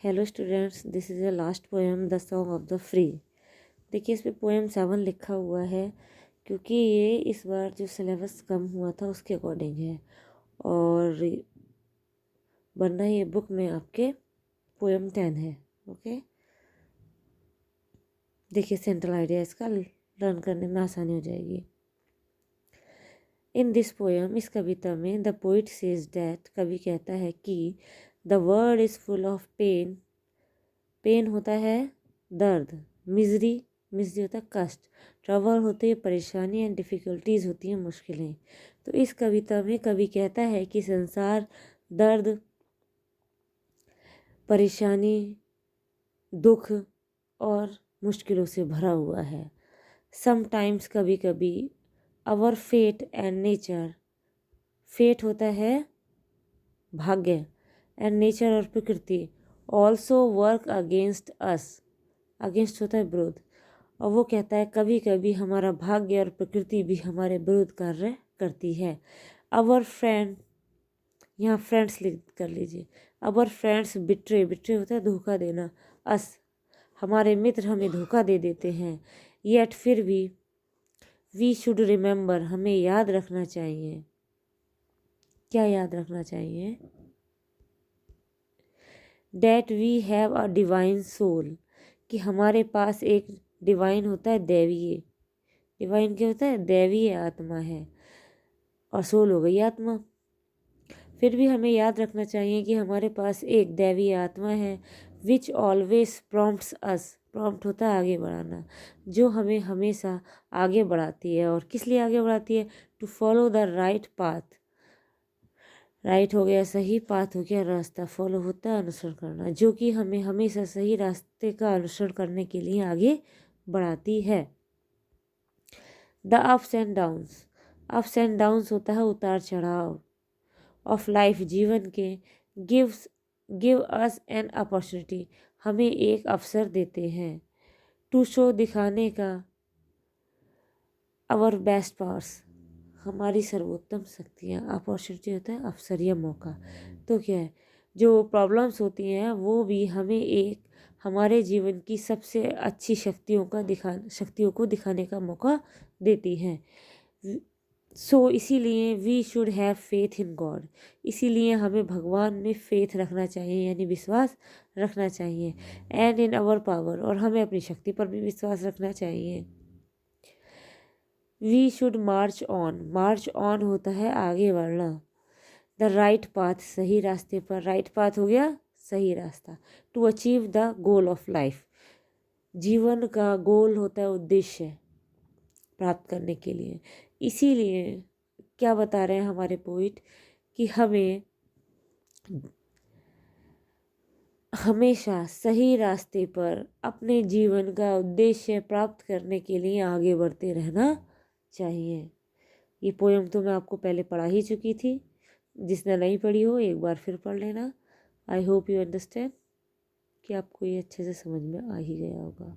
Hello students, this is the last poem the song of the free. देखिए इस पे poem 7 लिखा हुआ है क्योंकि ये इस बार जो सिलेबस कम हुआ था उसके अकॉर्डिंग है और वरना ये बुक में आपके पोएम 10 है। ओके, देखिए सेंट्रल आइडिया इसका लर्न करने में आसानी हो जाएगी। इन दिस पोएम, इस कविता में द पोइट सेज दैट, कवि कहता है कि the world is full of pain. Pain होता है दर्द, मिजरी मिजरी होता है कष्ट, ट्रबल होती है परेशानी एंड डिफ़िकल्टीज होती हैं मुश्किलें। तो इस कविता में कवि कहता है कि संसार दर्द, परेशानी, दुख और मुश्किलों से भरा हुआ है। समटाइम्स, कभी कभी, our fate and nature, fate होता है भाग्य, एंड नेचर और प्रकृति, also work against us, against होता है विरोध। और वो कहता है कभी कभी हमारा भाग्य और प्रकृति भी हमारे विरुद्ध कार्य करती है। अवर फ्रेंड, यहाँ फ्रेंड्स लिख कर लीजिए। अवर फ्रेंड्स बिट्रे, बिट्रे होता है धोखा देना, अस, हमारे मित्र हमें धोखा दे देते हैं। येट फिर भी, वी शुड रिमेंबर, हमें याद रखना चाहिए। क्या याद रखना चाहिए? That we have a divine soul, कि हमारे पास एक डिवाइन होता है, दैवीय। डिवाइन क्या होता है? दैवीय आत्मा है, और सोल हो गई आत्मा। फिर भी हमें याद रखना चाहिए कि हमारे पास एक दैवीय आत्मा है, which always prompts us, prompt होता है आगे बढ़ाना, जो हमें हमेशा आगे बढ़ाती है। और किस लिए आगे बढ़ाती है? To follow the right path. Right हो गया सही, पाथ हो गया रास्ता, फॉलो होता है अनुसरण करना, जो कि हमें हमेशा सही रास्ते का अनुसरण करने के लिए आगे बढ़ाती है। The ups and downs, ups and downs होता है उतार चढ़ाव, ऑफ लाइफ, जीवन के, गिव अस एन अपॉर्चुनिटी, हमें एक अवसर देते हैं। टू शो, दिखाने का, आवर बेस्ट पावर्स, हमारी सर्वोत्तम शक्तियाँ। अपॉर्चुनिटी होता है अवसर या मौका। तो क्या है, जो प्रॉब्लम्स होती हैं वो भी हमें एक हमारे जीवन की सबसे अच्छी शक्तियों को दिखाने का मौका देती हैं। सो इसीलिए we should have faith in God, इसीलिए हमें भगवान में फेथ रखना चाहिए, यानी विश्वास रखना चाहिए। एंड इन आवर पावर, और हमें अपनी शक्ति पर भी विश्वास रखना चाहिए। We should march on, march on होता है आगे बढ़ना। द राइट पाथ, सही रास्ते पर, राइट पाथ हो गया सही रास्ता। To achieve the goal of life, जीवन का गोल होता है उद्देश्य प्राप्त करने के लिए। इसीलिए क्या बता रहे हैं हमारे पोइट कि हमें हमेशा सही रास्ते पर अपने जीवन का उद्देश्य प्राप्त करने के लिए आगे बढ़ते रहना चाहिए। ये पोएम तो मैं आपको पहले पढ़ा ही चुकी थी, जिसने नहीं पढ़ी हो एक बार फिर पढ़ लेना। आई होप यू अंडरस्टैंड कि आपको ये अच्छे से समझ में आ ही गया होगा।